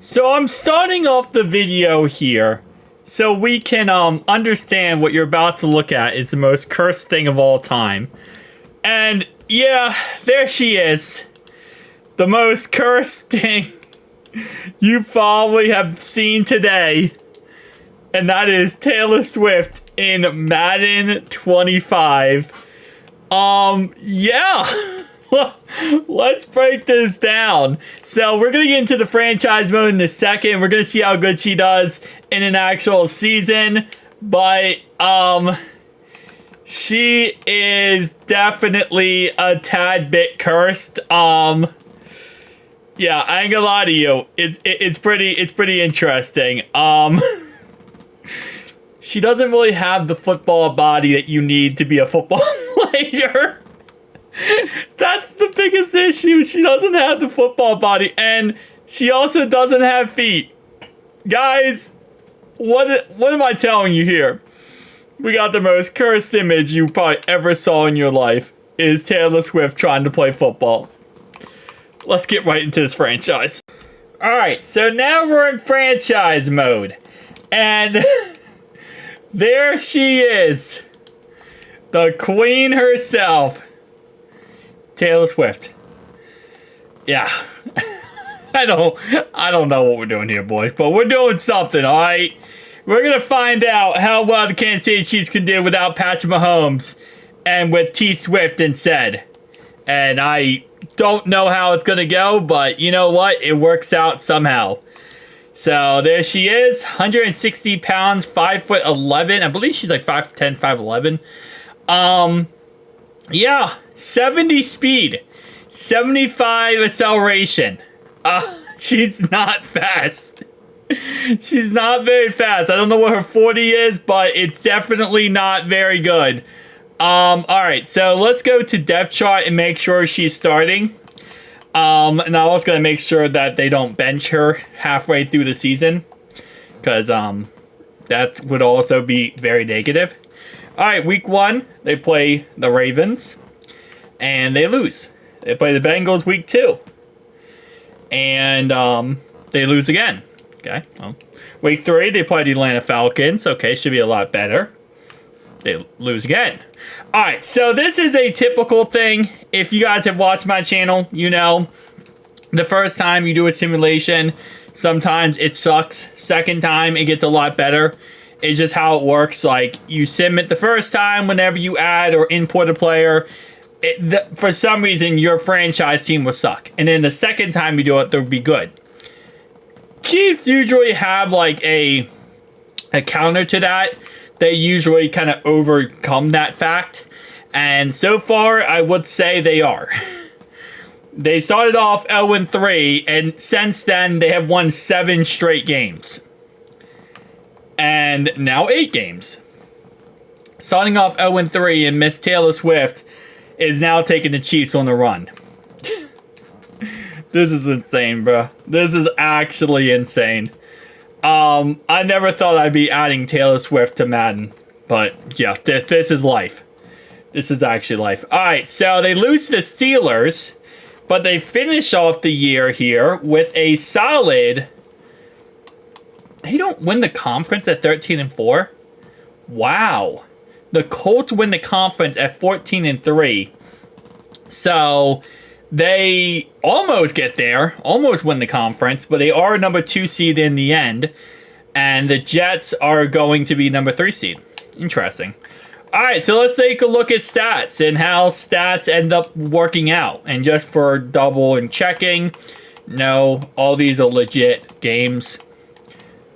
So I'm starting off the video here so we can understand what you're about to look at is the most cursed thing of all time. And yeah, there she is. The most cursed thing you probably have seen today. And that is Taylor Swift in Madden 25. Yeah. Let's break this down. So we're going to get into the franchise mode in a second. We're going to see how good she does in an actual season. But, she is definitely a tad bit cursed. Yeah, I ain't gonna lie to you. It's pretty interesting. She doesn't really have the football body that you need to be a football player. That's the biggest issue. She doesn't have the football body, and she also doesn't have feet. Guys, what am I telling you here? We got the most cursed image you probably ever saw in your life is Taylor Swift trying to play football. Let's get right into this franchise. Alright, so now we're in franchise mode. And there she is. The queen herself. Taylor Swift. Yeah. I don't know what we're doing here, boys, but we're doing something, alright? We're gonna find out how well the Kansas City Chiefs can do without Patrick Mahomes and with T Swift instead. And I don't know how it's gonna go, but you know what? It works out somehow. So there she is, 160 pounds, 5'11". I believe she's like 5'10", 5'11". Yeah, 70 speed, 75 acceleration. She's not fast. She's not very fast. I don't know what her 40 is, but it's definitely not very good. Alright, so let's go to depth chart and make sure she's starting. And I'm also going to make sure that they don't bench her halfway through the season. Because, that would also be very negative. Alright, week 1, they play the Ravens. And they lose. They play the Bengals week 2. And, they lose again. Okay, well, week 3, they play the Atlanta Falcons. Okay, should be a lot better. They lose again. Alright, so this is a typical thing. If you guys have watched my channel, you know, the first time you do a simulation, sometimes it sucks. Second time, it gets a lot better. It's just how it works. Like, you sim it the first time whenever you add or import a player. For some reason, your franchise team will suck. And then the second time you do it, they'll be good. Chiefs usually have, like, a counter to that. They usually kind of overcome that fact. And so far, I would say they are. They started off 0-3, and since then, they have won 7 straight games. And now 8 games. Starting off 0-3, and Miss Taylor Swift is now taking the Chiefs on the run. This is insane, bro. This is actually insane. I never thought I'd be adding Taylor Swift to Madden. But, yeah, this is life. This is actually life. Alright, so they lose to the Steelers. But they finish off the year here with a solid... They don't win the conference at 13-4? Wow. The Colts win the conference at 14-3. So... they almost get there, almost win the conference, but they are number 2 seed in the end. And the Jets are going to be number 3 seed. Interesting. Alright, so let's take a look at stats and how stats end up working out. And just for double and checking, no, all these are legit games.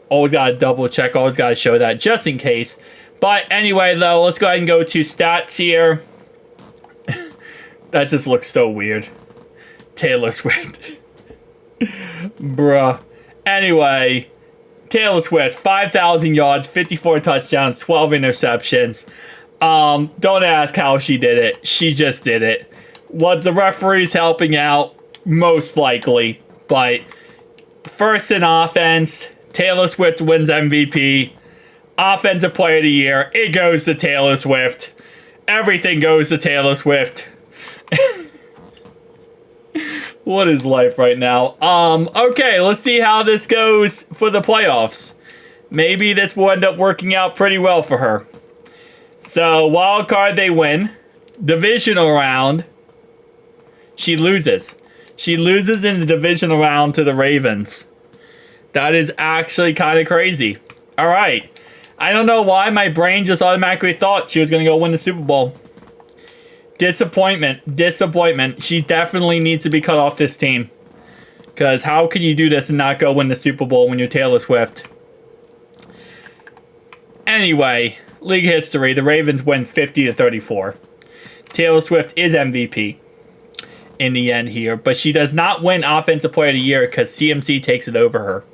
Always gotta double check, always gotta show that just in case. But anyway, though, let's go ahead and go to stats here. That just looks so weird. Taylor Swift. Bruh. Anyway, Taylor Swift, 5,000 yards, 54 touchdowns, 12 interceptions. Don't ask how she did it. She just did it. Was the referees helping out? Most likely. But first in offense, Taylor Swift wins MVP. Offensive Player of the Year. It goes to Taylor Swift. Everything goes to Taylor Swift. What is life right now? Okay, let's see how this goes for the playoffs. Maybe this will end up working out pretty well for her. So, wild card, they win. Divisional round, she loses. She loses in the divisional round to the Ravens. That is actually kind of crazy. All right. I don't know why my brain just automatically thought she was going to go win the Super Bowl. Disappointment. Disappointment. She definitely needs to be cut off this team. Because how can you do this and not go win the Super Bowl when you're Taylor Swift? Anyway, league history. The Ravens win 50-34. Taylor Swift is MVP in the end here. But she does not win Offensive Player of the Year because CMC takes it over her.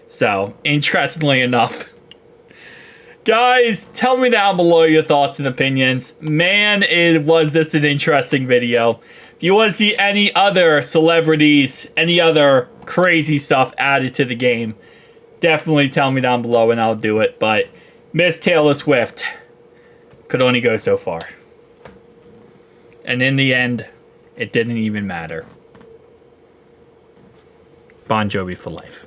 So, interestingly enough. Guys, tell me down below your thoughts and opinions. Man, was this an interesting video. If you want to see any other celebrities, any other crazy stuff added to the game, definitely tell me down below and I'll do it. But Miss Taylor Swift could only go so far. And in the end, it didn't even matter. Bon Jovi for life.